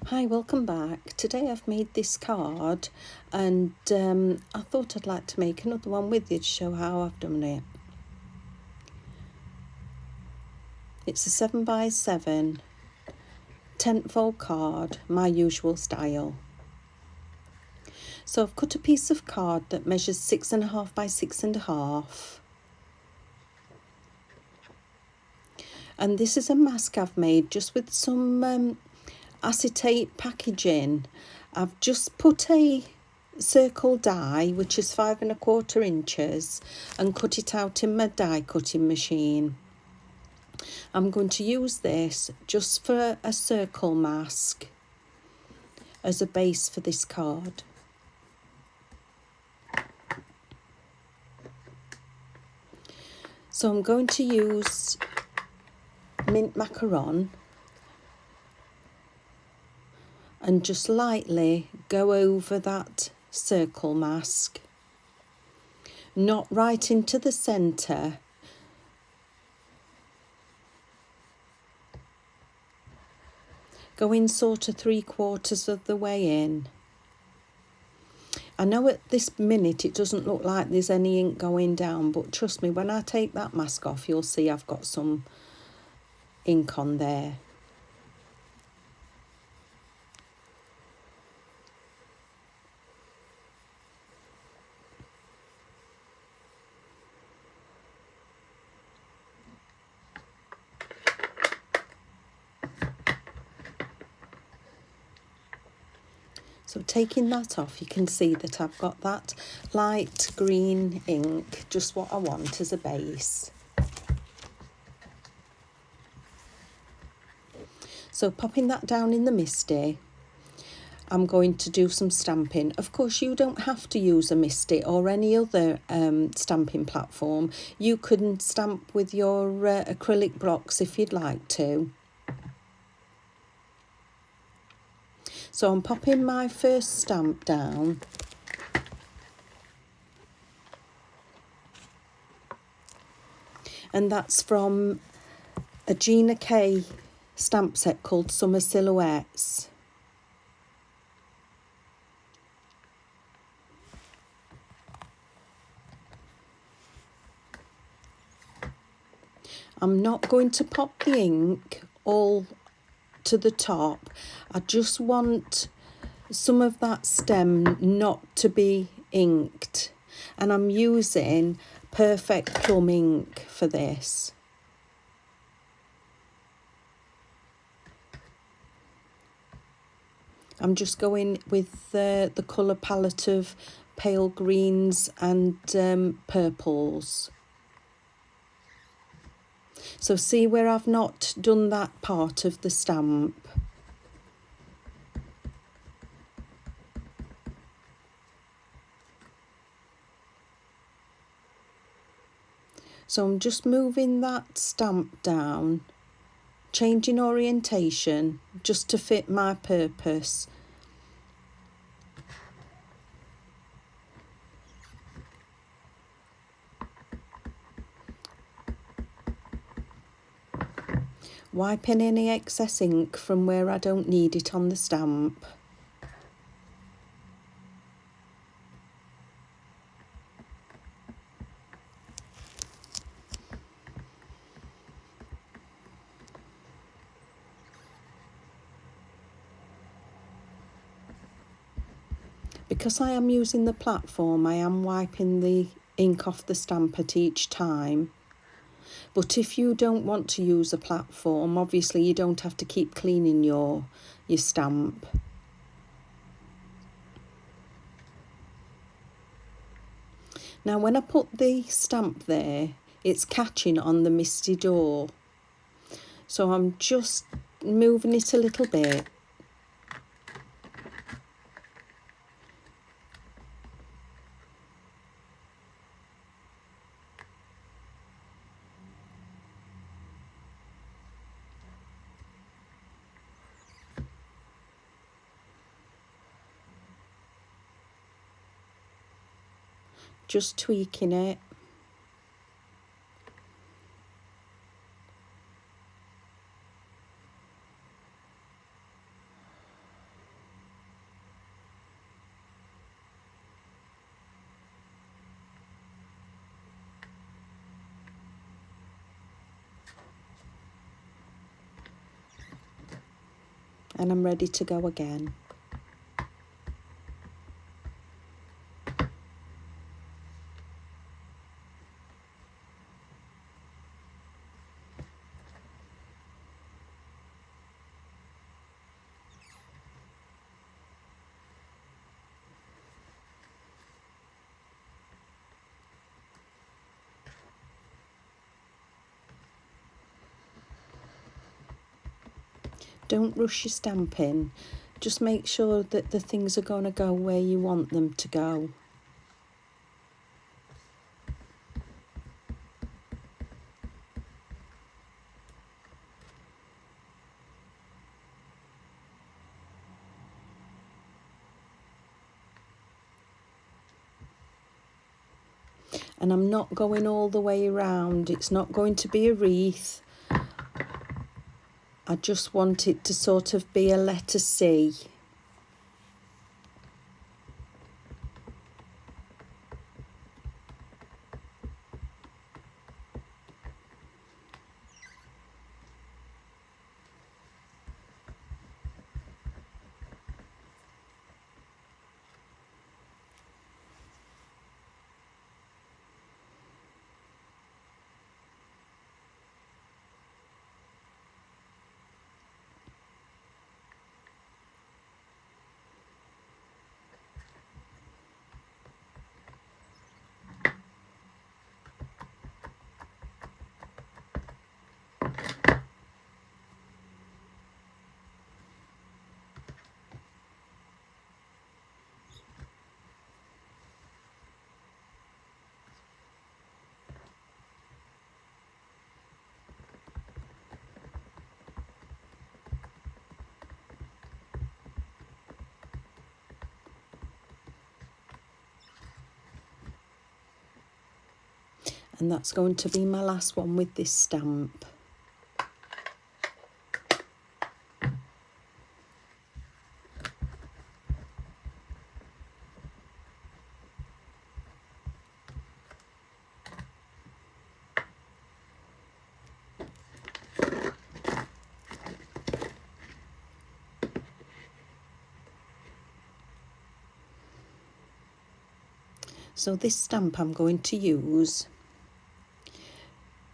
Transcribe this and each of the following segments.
Hi, welcome back. Today I've made this card and I thought I'd like to make another one with you to show how I've done it. It's a 7x7 10-fold card, my usual style. So I've cut a piece of card that measures 6.5 by 6.5. And this is a mask I've made just with some acetate packaging. I've just put a circle die, which is 5.25 inches, and cut it out in my die cutting machine. I'm going to use this just for a circle mask as a base for this card. So I'm going to use mint macaron and just lightly go over that circle mask, not right into the centre, going sort of 3/4 of the way in. I know at this minute it doesn't look like there's any ink going down, but trust me, when I take that mask off, you'll see I've got some ink on there. So taking that off, you can see that I've got that light green ink, just what I want as a base. So popping that down in the Misty, I'm going to do some stamping. Of course, you don't have to use a Misty or any other stamping platform. You can stamp with your acrylic blocks if you'd like to. So I'm popping my first stamp down. And that's from a Gina K stamp set called Summer Silhouettes. I'm not going to pop the ink all to the top. I just want some of that stem not to be inked, and I'm using Perfect Plum ink for this. I'm just going with the colour palette of pale greens and purples. So see where I've not done that part of the stamp? So I'm just moving that stamp down, changing orientation just to fit my purpose. Wiping any excess ink from where I don't need it on the stamp. Because I am using the platform, I am wiping the ink off the stamp at each time. But if you don't want to use a platform, obviously you don't have to keep cleaning your stamp. Now when I put the stamp there, it's catching on the Misty door. So I'm just moving it a little bit. Just tweaking it. and I'm ready to go again. Don't rush your stamping. Just make sure that the things are going to go where you want them to go. And I'm not going all the way around. It's not going to be a wreath. I just want it to sort of be a letter C. And that's going to be my last one with this stamp. So this stamp I'm going to use,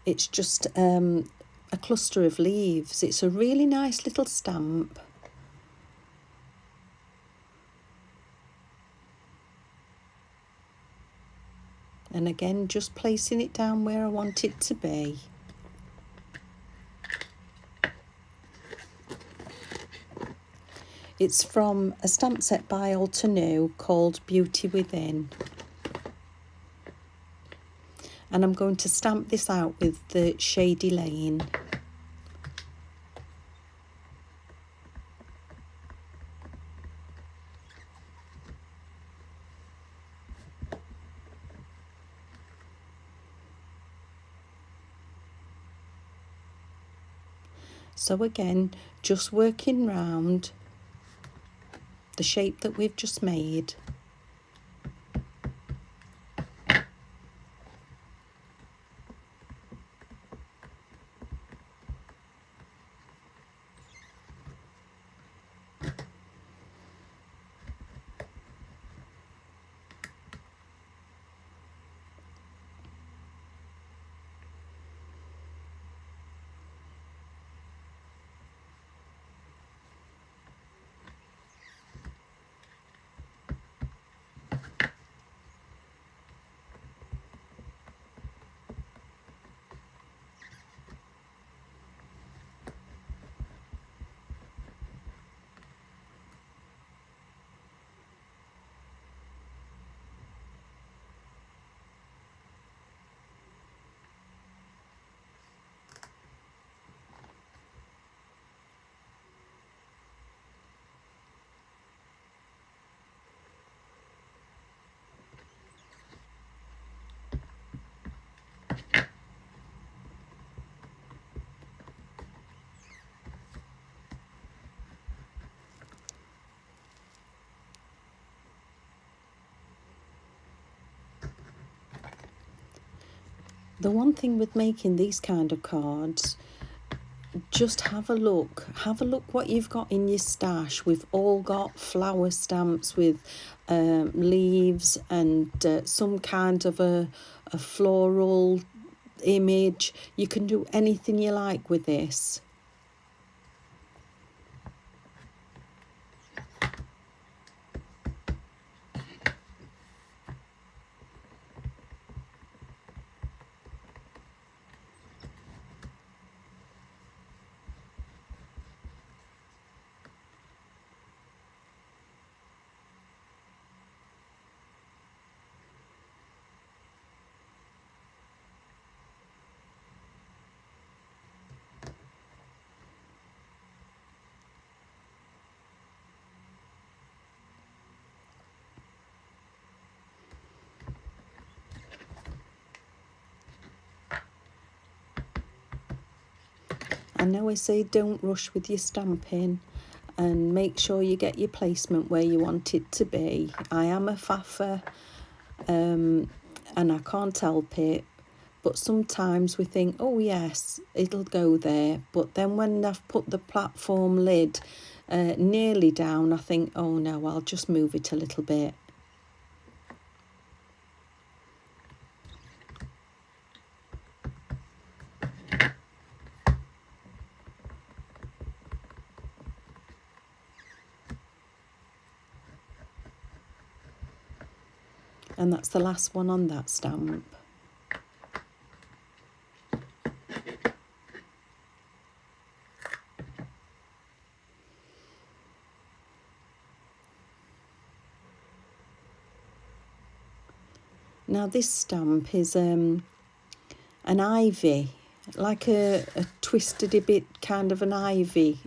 it's just a cluster of leaves. It's a really nice little stamp. And again, just placing it down where I want it to be. It's from a stamp set by Alter New called Beauty Within. And I'm going to stamp this out with the Shady Lane. So again, just working round the shape that we've just made. The one thing with making these kind of cards, just have a look what you've got in your stash. We've all got flower stamps with leaves and some kind of a floral image. You can do anything you like with this. I know I say don't rush with your stamping, and make sure you get your placement where you want it to be. I am a faffer, and I can't help it, but sometimes we think, oh yes, it'll go there, but then when I've put the platform lid nearly down, I think, oh no, I'll just move it a little bit. And that's the last one on that stamp. Now this stamp is an ivy, like a twisted a bit kind of an ivy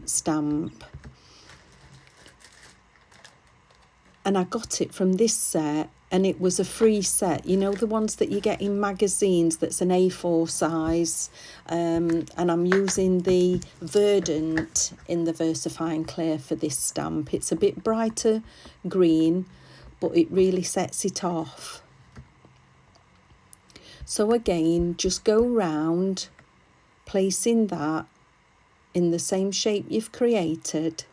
stamp. And I got it from this set, and it was a free set. You know, the ones that you get in magazines that's an A4 size. And I'm using the Verdant in the VersaFine Clear for this stamp. It's a bit brighter green, but it really sets it off. So again, just go round, placing that in the same shape you've created.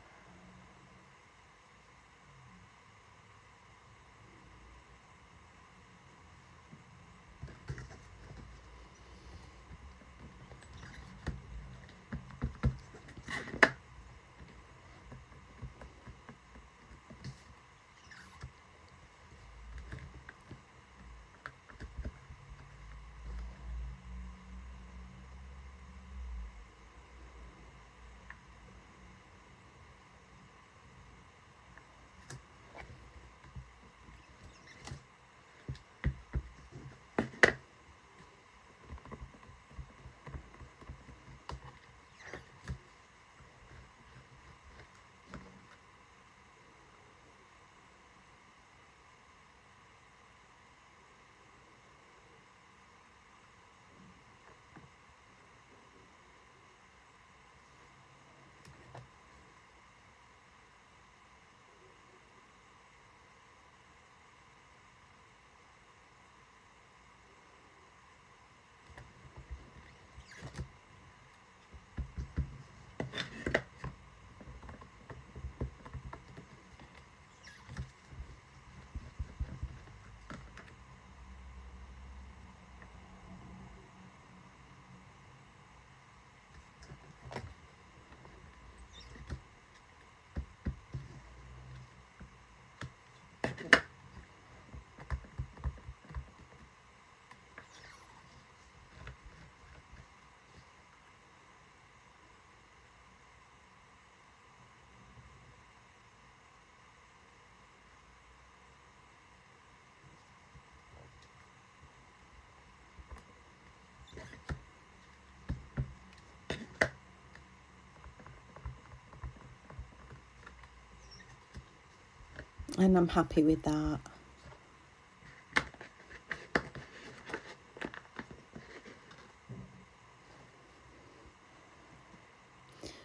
And I'm happy with that.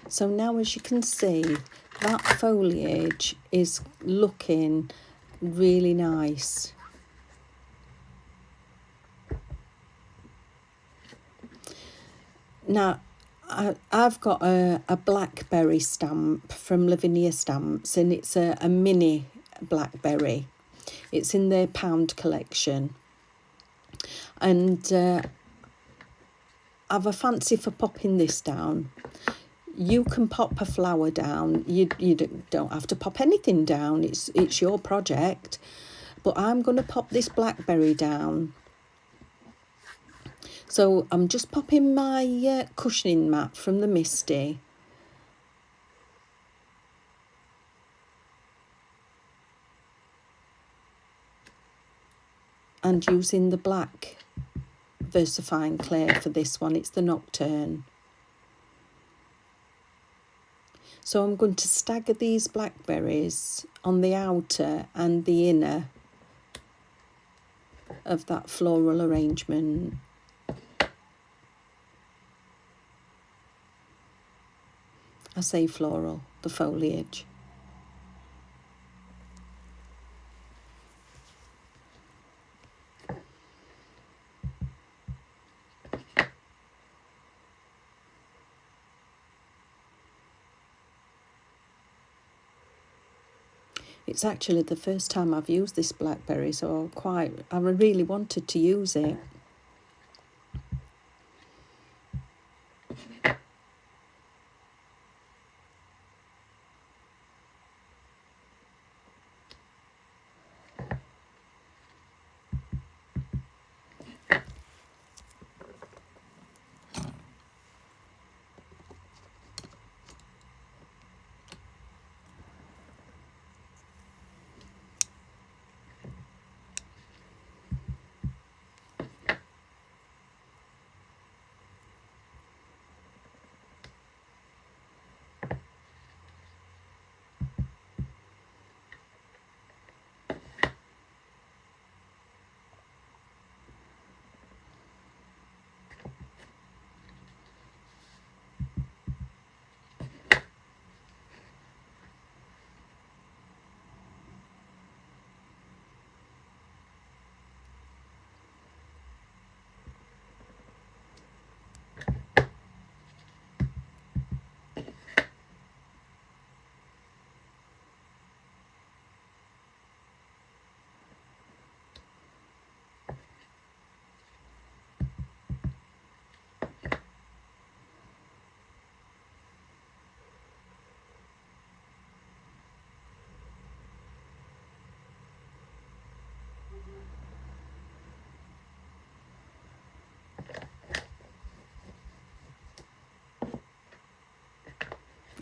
So now, as you can see, that foliage is looking really nice. Now, I've got a Blackberry stamp from Lavinia Stamps, and it's a mini Blackberry. It's in their pound collection. And I've a fancy for popping this down. You can pop a flower down. You don't have to pop anything down. It's your project. But I'm going to pop this Blackberry down. So I'm just popping my cushioning mat from the Misty. And using the black VersaFine clay for this one. It's the Nocturne. So I'm going to stagger these blackberries on the outer and the inner of that floral arrangement. I say floral, the foliage. It's actually the first time I've used this Blackberry, so I really wanted to use it.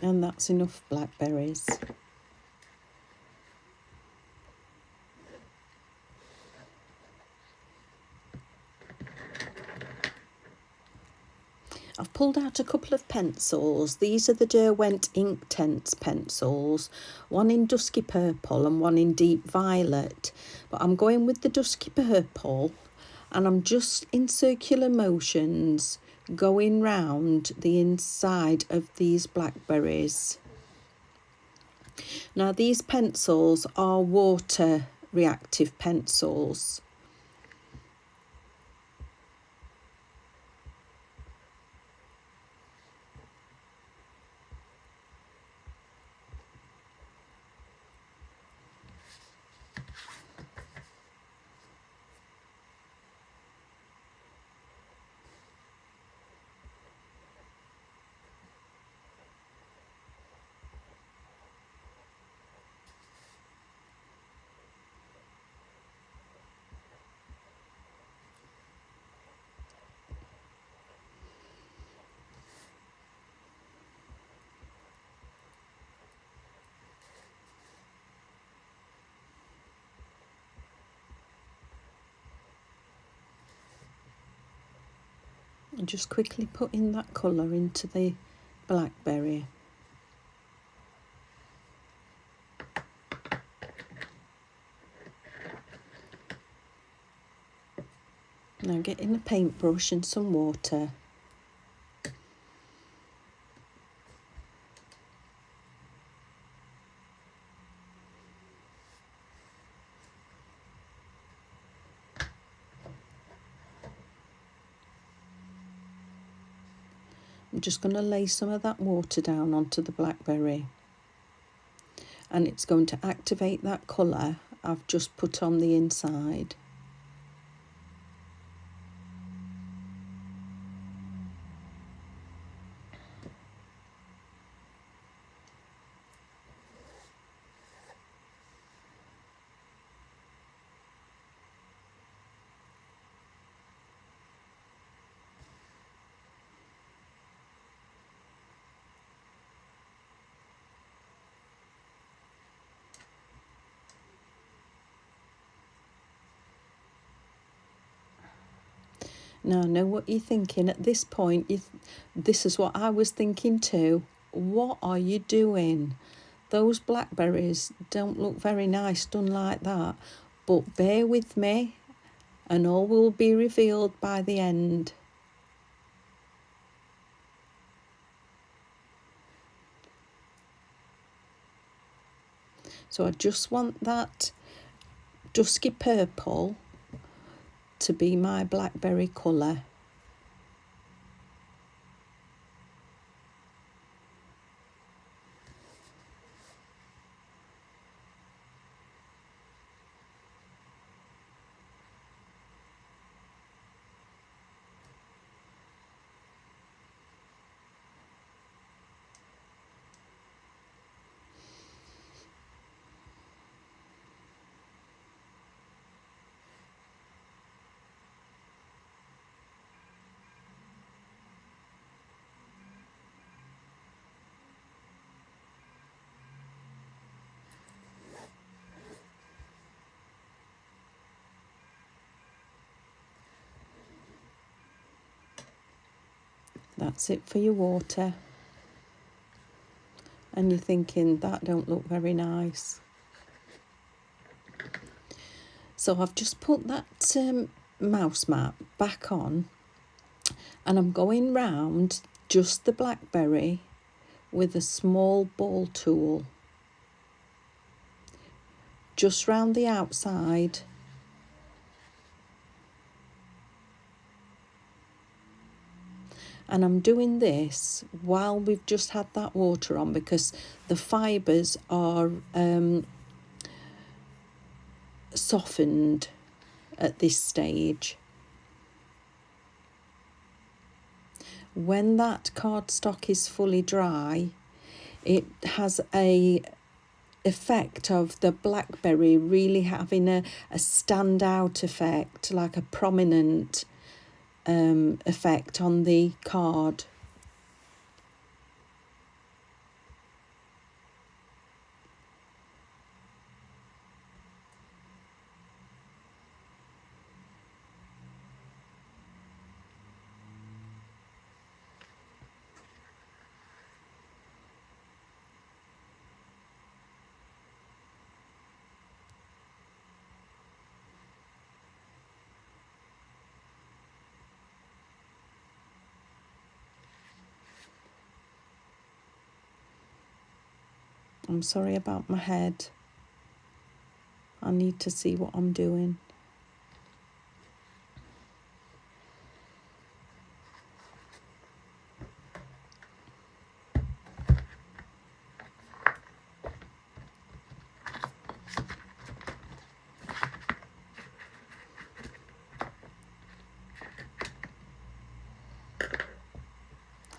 And that's enough blackberries. I've pulled out a couple of pencils. These are the Derwent Inktense pencils, one in dusky purple and one in deep violet. But I'm going with the dusky purple, and I'm just in circular motions going round the inside of these blackberries. Now these pencils are water reactive pencils. And just quickly putting that colour into the blackberry. Now getting a paintbrush and some water. I'm just going to lay some of that water down onto the blackberry, and it's going to activate that colour I've just put on the inside. Now, I know what you're thinking at this point. This is what I was thinking too. What are you doing? Those blackberries don't look very nice done like that. But bear with me, and all will be revealed by the end. So I just want that dusky purple to be my blackberry colour. That's it for your water. And you're thinking, that don't look very nice. So I've just put that mouse mat back on, and I'm going round just the blackberry with a small ball tool. Just round the outside. And I'm doing this while we've just had that water on, because the fibres are softened at this stage. When that cardstock is fully dry, it has a effect of the blackberry really having a standout effect, like a prominent effect on the card. I'm sorry about my head. I need to see what I'm doing.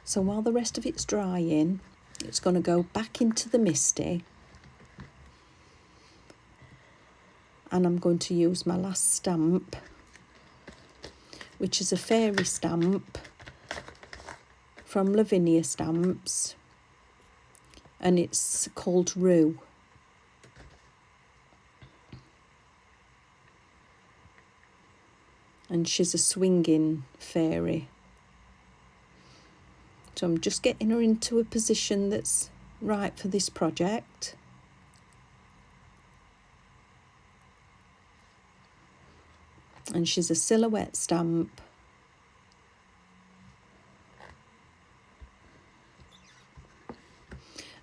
So while the rest of it's drying, it's going to go back into the misty. And I'm going to use my last stamp, which is a fairy stamp from Lavinia Stamps. And it's called Rue. And she's a swinging fairy. So I'm just getting her into a position that's right for this project. And she's a silhouette stamp.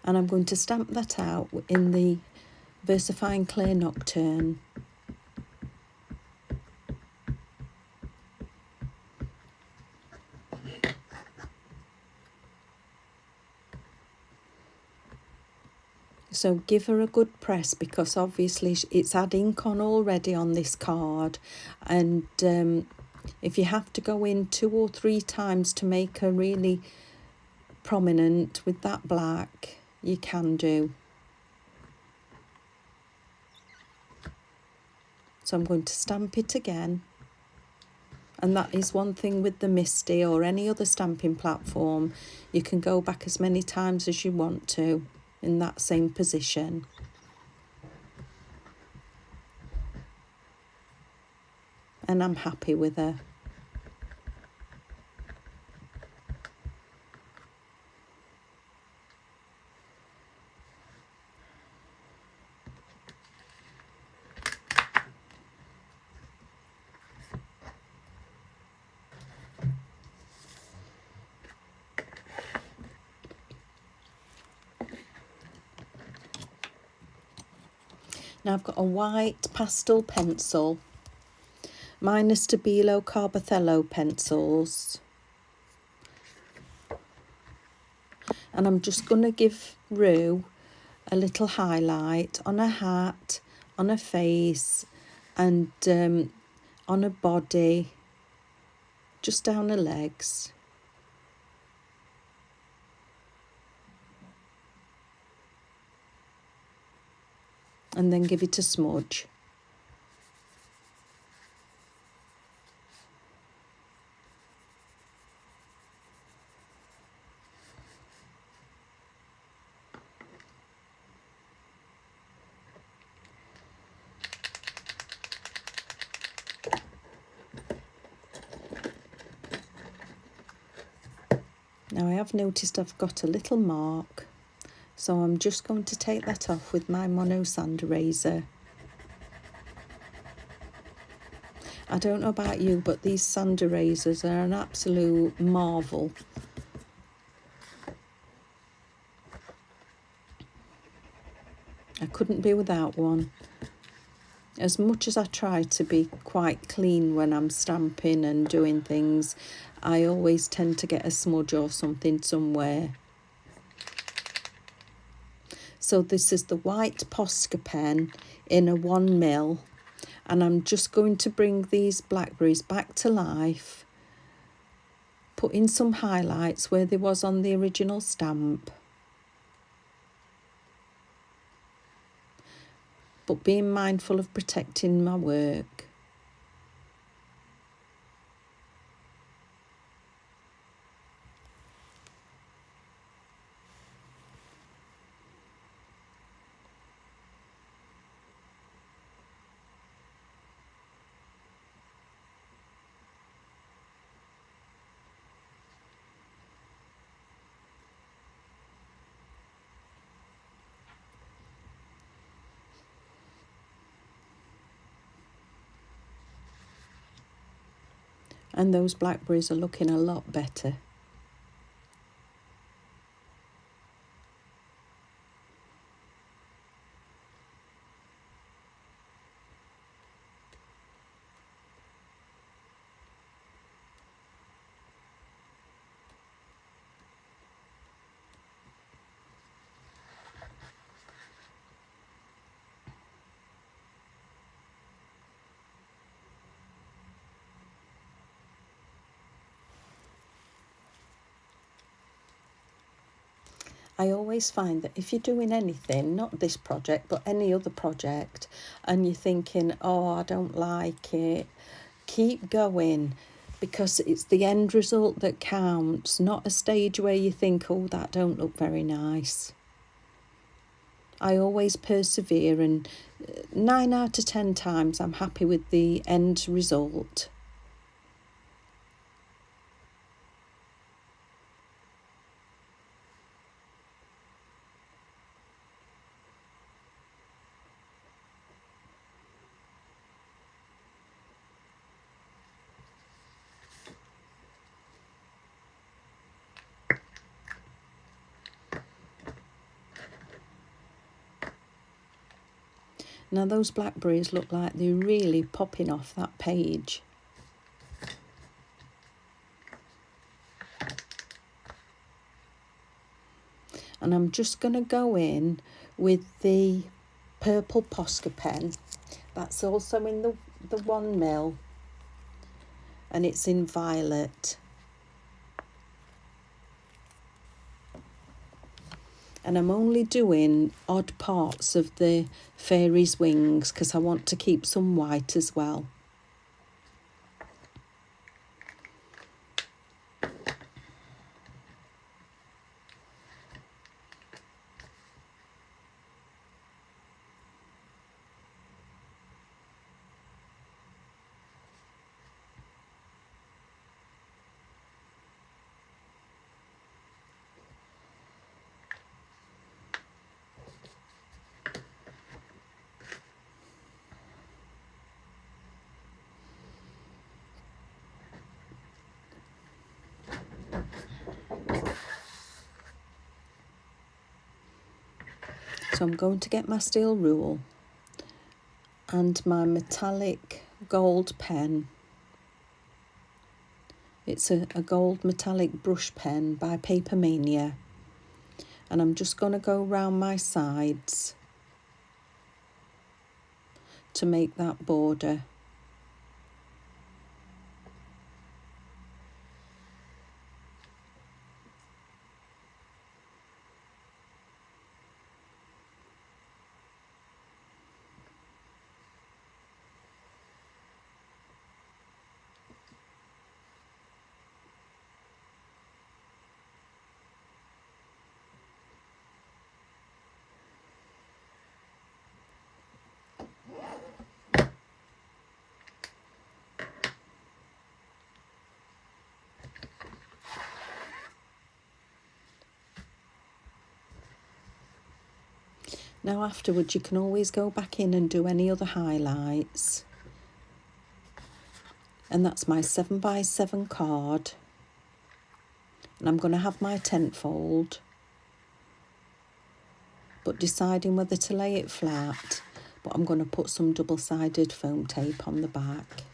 And I'm going to stamp that out in the VersaFine Clay Nocturne. So give her a good press, because obviously it's had ink on already on this card, and if you have to go in 2 or 3 times to make her really prominent with that black, you can do. So I'm going to stamp it again. And that is one thing with the Misty or any other stamping platform, you can go back as many times as you want to in that same position. And I'm happy with her. Now I've got a white pastel pencil. Mine is Stabilo Carbothello pencils. And I'm just going to give Rue a little highlight on her hat, on her face, and on her body, just down her legs. And then give it a smudge. Now I have noticed I've got a little mark, so I'm just going to take that off with my mono sand eraser. I don't know about you, but these sand erasers are an absolute marvel. I couldn't be without one. As much as I try to be quite clean when I'm stamping and doing things, I always tend to get a smudge or something somewhere. So this is the white Posca pen in a 1mm, and I'm just going to bring these blackberries back to life, put in some highlights where there was on the original stamp, but being mindful of protecting my work. And those blackberries are looking a lot better. I always find that if you're doing anything, not this project, but any other project, and you're thinking, oh, I don't like it, keep going, because it's the end result that counts, not a stage where you think, oh, that don't look very nice. I always persevere, and 9 out of 10 times I'm happy with the end result. Now those blackberries look like they're really popping off that page. And And I'm just going to go in with the purple Posca pen. That's also in the 1mm, and it's in violet. And I'm only doing odd parts of the fairy's wings because I want to keep some white as well. So I'm going to get my steel rule and my metallic gold pen. It's a gold metallic brush pen by Paper Mania. And I'm just going to go round my sides to make that border. Now afterwards you can always go back in and do any other highlights. And that's my 7x7 card. And I'm going to have my tent fold, but deciding whether to lay it flat, but I'm going to put some double-sided foam tape on the back.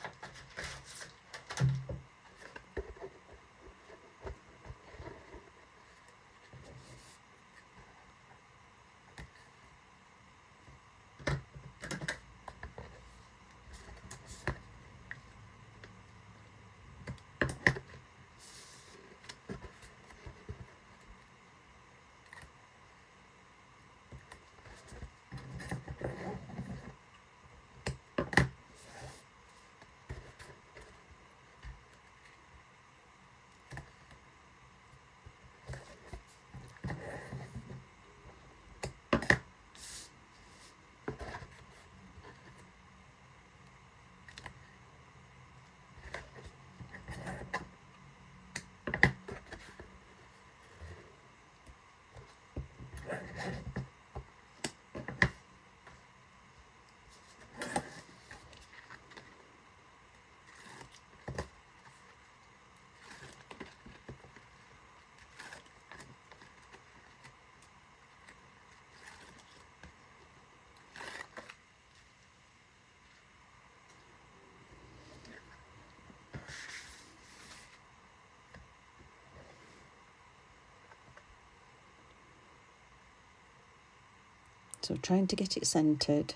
So trying to get it centred.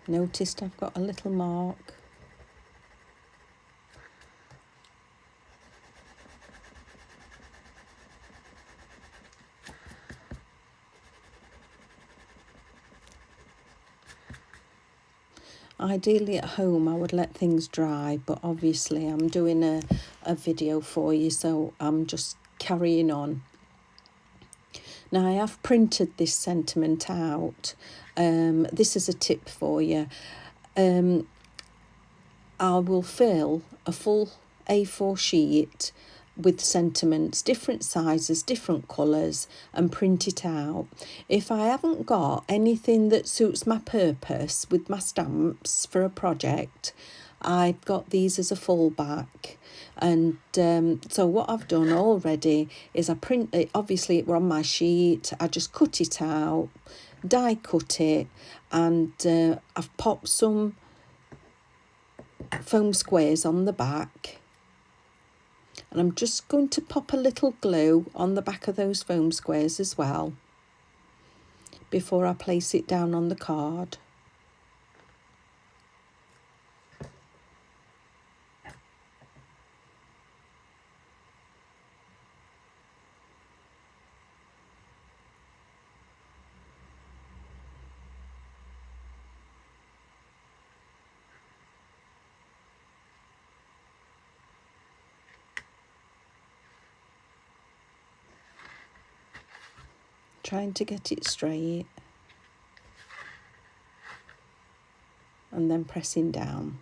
Noticed I've got a little mark. Ideally at home I would let things dry, but obviously I'm doing a video for you, so I'm just carrying on. Now I have printed this sentiment out. This is a tip for you. I will fill a full A4 sheet with sentiments, different sizes, different colours, and print it out. If I haven't got anything that suits my purpose with my stamps for a project, I've got these as a fallback. And so what I've done already is I print it. Obviously it were on my sheet, I just cut it out, die cut it, and I've popped some foam squares on the back, and I'm just going to pop a little glue on the back of those foam squares as well before I place it down on the card. Trying to get it straight and then pressing down.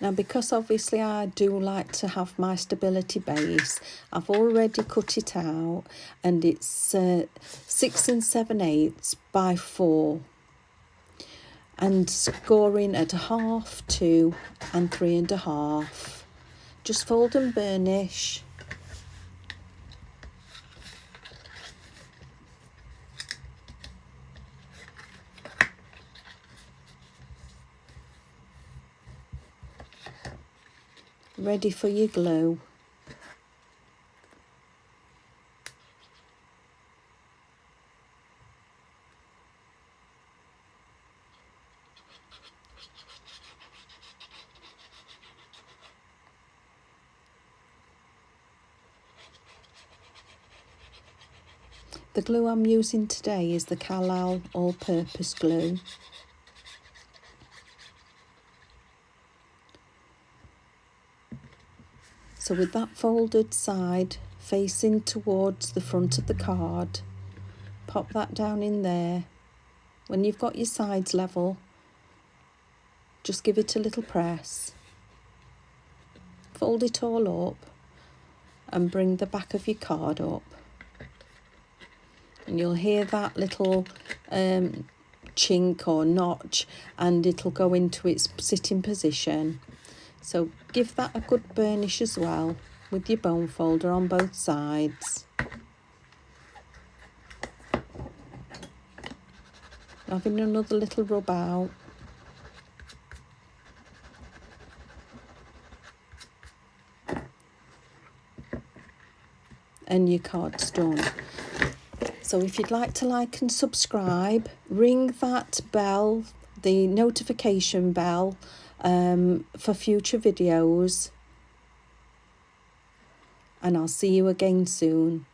Now, because obviously I do like to have my stability base, I've already cut it out, and it's 6 7/8 by 4, and scoring at 1/2, 2 and 3.5. Just fold and burnish. Ready for your glue. The glue I'm using today is the Carlisle all-purpose glue. So with that folded side facing towards the front of the card, pop that down in there. When you've got your sides level, just give it a little press. Fold it all up and bring the back of your card up. And you'll hear that little chink or notch, and it'll go into its sitting position. So give that a good burnish as well with your bone folder on both sides. Having another little rub out. And your card's done. So if you'd like to like and subscribe, ring that bell, the notification bell, for future videos, and I'll see you again soon.